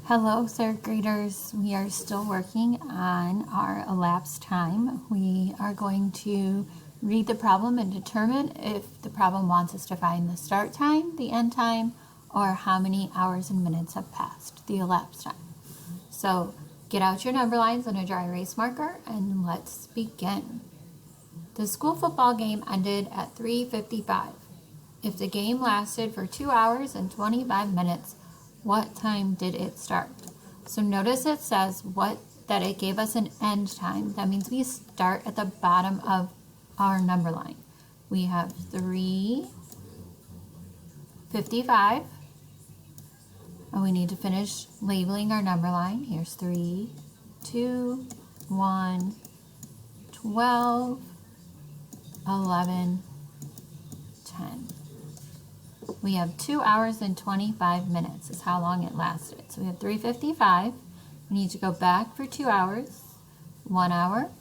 Hello, third graders. We are still working on our elapsed time. We are going to read the problem and determine if the problem wants us to find the start time, the end time, or how many hours and minutes have passed, the elapsed time. So get out your number lines and a dry erase marker and let's begin. The school football game ended at 3:55. If the game lasted for 2 hours and 25 minutes, what time did it start? So notice it says that it gave us an end time. That means we start at the bottom of our number line. We have 3:55, and we need to finish labeling our number line. Here's 3, 2, 1, 12, 11, 10. We have 2 hours and 25 minutes is how long it lasted. So we have 3:55. We need to go back for 2 hours, 1 hour,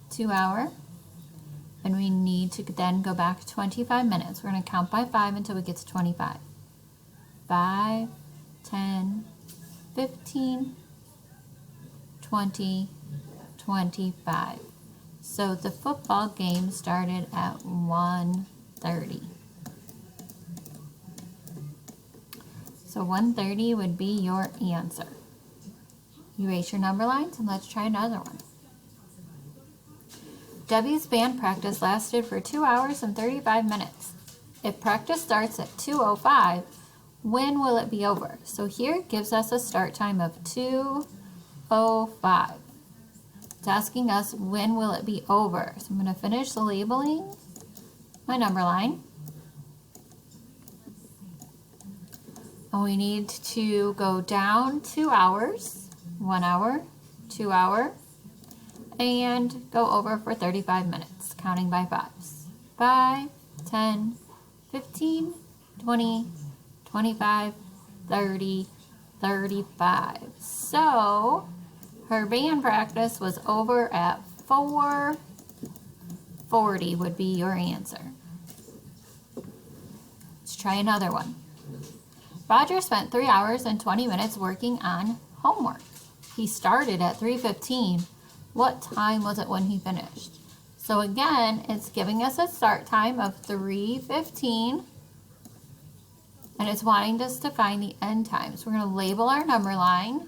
2 hour, and we need to then go back 25 minutes. We're going to count by 5 until we get to 25. 5, 10, 15, 20, 25. So the football game started at 1:30. So 1:30 would be your answer. Erase your number lines and let's try another one. Debbie's band practice lasted for 2 hours and 35 minutes. If practice starts at 2:05, when will it be over? So here it gives us a start time of 2:05. It's asking us when will it be over. So I'm going to finish labeling my number line. And we need to go down 2 hours, 1 hour, 2 hour, and go over for 35 minutes, counting by 5s. 5, 10, 15, 20, 25, 30, 35. So her band practice was over at 4:40 would be your answer. Let's try another one. Roger spent 3 hours and 20 minutes working on homework. He started at 3:15. What time was it when he finished? So again, it's giving us a start time of 3:15, and it's wanting us to find the end time. So we're going to label our number line.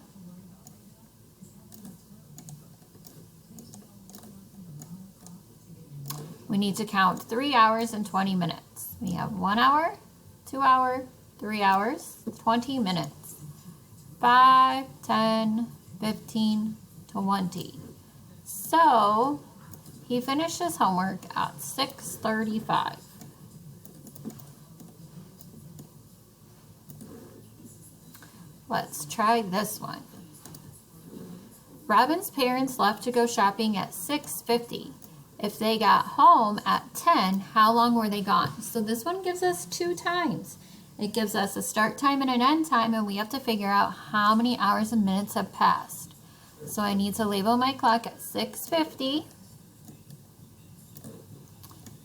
We need to count 3 hours and 20 minutes. We have 1 hour, 2 hour, 3 hours, 20 minutes, 5, 10, 15, 20. So he finished his homework at 6:35. Let's try this one. Robin's parents left to go shopping at 6:50. If they got home at 10, how long were they gone? So this one gives us 2 times. It gives us a start time and an end time, and we have to figure out how many hours and minutes have passed. So I need to label my clock at 6:50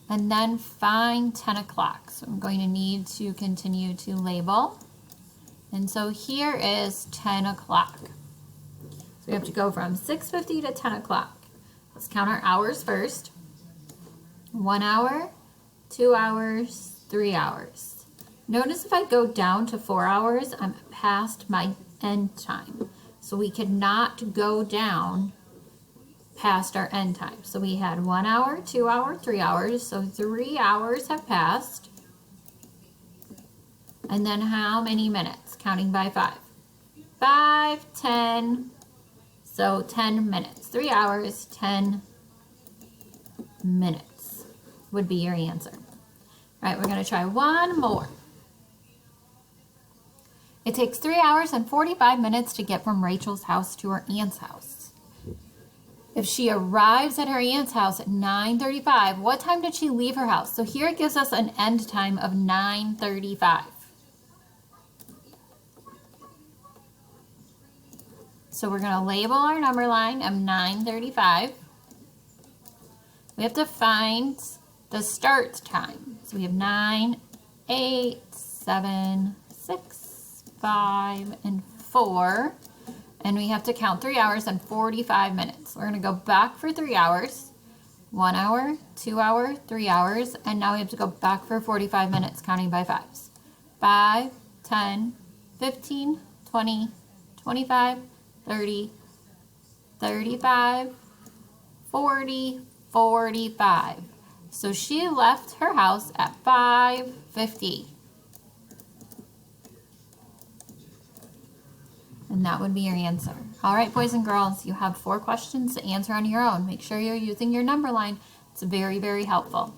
and then find 10 o'clock. So I'm going to need to continue to label. And so here is 10 o'clock. So we have to go from 6:50 to 10 o'clock. Let's count our hours first. 1 hour, 2 hours, 3 hours. Notice if I go down to 4 hours, I'm past my end time. So we could not go down past our end time. So we had 1 hour, 2 hour, 3 hours. So 3 hours have passed. And then how many minutes? Counting by 5. 5, 10. So 10 minutes. 3 hours, 10 minutes would be your answer. All right, we're going to try one more. It takes 3 hours and 45 minutes to get from Rachel's house to her aunt's house. If she arrives at her aunt's house at 9:35, what time did she leave her house? So here it gives us an end time of 9:35. So we're going to label our number line of 9:35. We have to find the start time. So we have 9, 8, 7, 6, 5, and 4. And we have to count 3 hours and 45 minutes. We're going to go back for 3 hours, 1 hour, 2 hour, 3 hours, and now we have to go back for 45 minutes counting by fives. 5, 10, 15, 20, 25, 30, 35, 40, 45. So she left her house at 5:50. And that would be your answer. All right, boys and girls, you have 4 questions to answer on your own. Make sure you're using your number line. It's very, very helpful.